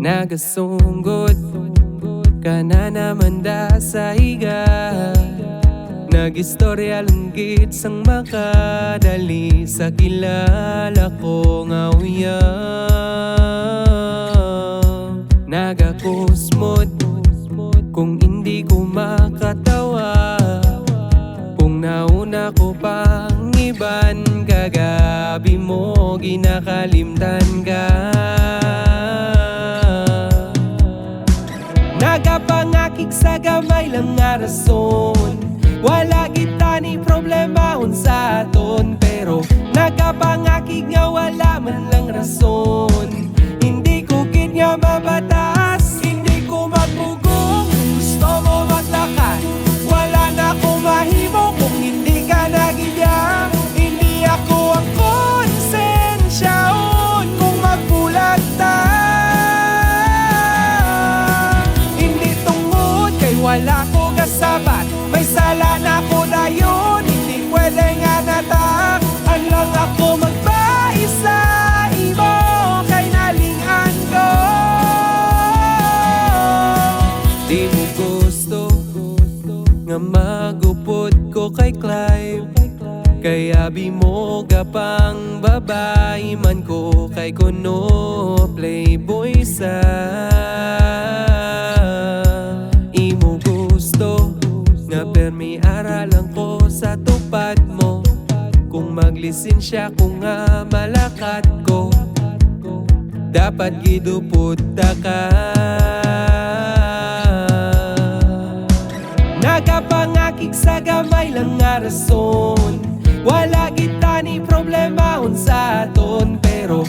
Nagasunggot ka na naman da sa higa. Nagistorya lunggit sang makadali sa kilala ko nga uyang. Nagakusmod kung hindi ko makatawa, kung nauna ko pang iban, kagabi mo ginakalimtan ka. Nagapangakik sa gamay lang nga rason, wala kita ni problema unsa aton, pero nagapangakik nga wala man lang rason. Hindi ko kid nga mabatas, hindi ko magpugong, gusto mo matlakan, wala na ko mahimo kung hindi ka nagibiyang. Hindi ako ang konsensyaon kung magbulag ta. Wala ko kasabat, may sala na ko dayon. Hindi pwede nga natak, ang lang ako magpaisa imo, kay nalingan ko. Di mo gusto nga magupod ko kay Clive, kaya bi mo gapang babae man ko kay kuno playboy sa. Permi aralan ko sa tupad mo, kung maglisensya ko nga malakat ko, dapat gidupod ka. Nagapangakik sa gamay lang nga rason, wala kita ni problema unsa aton, pero